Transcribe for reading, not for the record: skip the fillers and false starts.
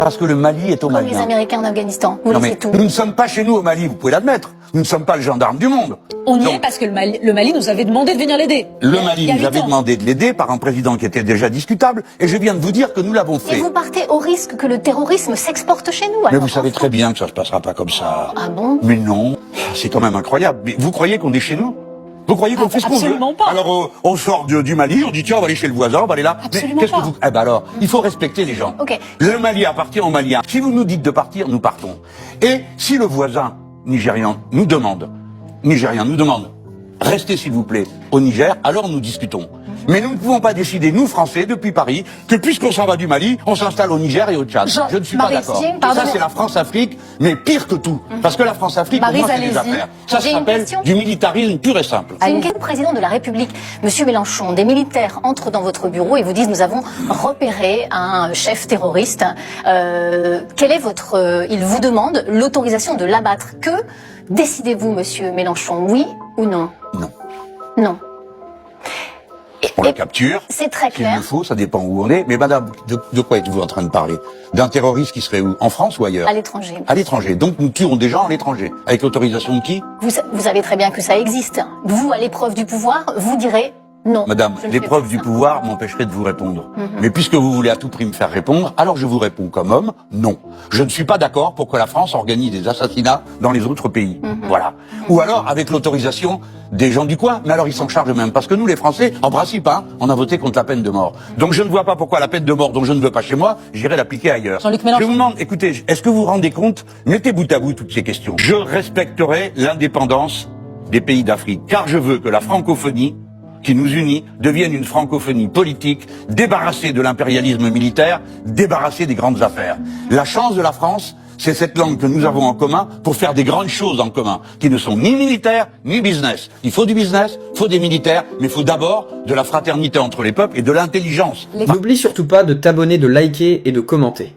Parce que le Mali est au Mali. Comme les Américains en Afghanistan, vous laissez tout. Nous ne sommes pas chez nous au Mali, vous pouvez l'admettre. Nous ne sommes pas le gendarme du monde. On y est parce que le Mali nous avait demandé de venir l'aider. Le Mali nous avait demandé de l'aider par un président qui était déjà discutable, et je viens de vous dire que nous l'avons fait. Et vous partez au risque que le terrorisme s'exporte chez nous. Mais vous savez très bien que ça se passera pas comme ça. Ah bon? Mais non, c'est quand même incroyable. Mais vous croyez qu'on est chez nous? Vous croyez qu'on fait ce qu'on veut? Absolument pas. Alors on sort du Mali, on dit tiens on va aller chez le voisin, on va aller là. Absolument Mais qu'est-ce pas. que vous... Eh ben alors, il faut respecter les gens. Ok. Le Mali appartient aux Maliens. Si vous nous dites de partir, nous partons. Et si le voisin nigérian nous demande, restez s'il vous plaît au Niger, alors nous discutons. Mais nous ne pouvons pas décider, nous Français, depuis Paris, que puisqu'on s'en va du Mali, on s'installe au Niger et au Tchad. Je ne suis pas d'accord. Ça c'est la France-Afrique, mais pire que tout. Parce que la France-Afrique, pour moi, c'est des affaires. Ça s'appelle du militarisme pur et simple. C'est une question au président de la République, Monsieur Mélenchon. Des militaires entrent dans votre bureau et vous disent nous avons repéré un chef terroriste. Quel est votre... il vous demande l'autorisation de l'abattre. Que décidez-vous, Monsieur Mélenchon, oui ou non? Non. Non. On la capture. C'est très S'il clair. le faut, ça dépend où on est. Mais madame, de quoi êtes-vous en train de parler? D'un terroriste qui serait où? En France ou ailleurs? À l'étranger. À l'étranger. Donc nous tuons des gens à l'étranger. Avec l'autorisation de qui? Vous savez très bien que ça existe. Vous, à l'épreuve du pouvoir, vous direz non. Madame, je ne fais l'épreuve pas du ça. pouvoir m'empêcherait de vous répondre. Mais puisque vous voulez à tout prix me faire répondre, alors je vous réponds comme homme, non. Je ne suis pas d'accord pour que la France organise des assassinats dans les autres pays. Voilà. Ou alors avec l'autorisation des gens du coin. Mais alors ils s'en chargent même. Parce que nous, les Français, en principe, on a voté contre la peine de mort. Donc je ne vois pas pourquoi la peine de mort dont je ne veux pas chez moi, j'irai l'appliquer ailleurs. Jean-Luc Je Mélenchon. vous demande, écoutez, est-ce que vous vous rendez compte? Mettez bout à bout toutes ces questions. Je respecterai l'indépendance des pays d'Afrique. Car je veux que la francophonie qui nous unit devienne une francophonie politique, débarrassée de l'impérialisme militaire, débarrassée des grandes affaires. La chance de la France, c'est cette langue que nous avons en commun pour faire des grandes choses en commun, qui ne sont ni militaires, ni business. Il faut du business, il faut des militaires, mais il faut d'abord de la fraternité entre les peuples et de l'intelligence. N'oublie surtout pas de t'abonner, de liker et de commenter.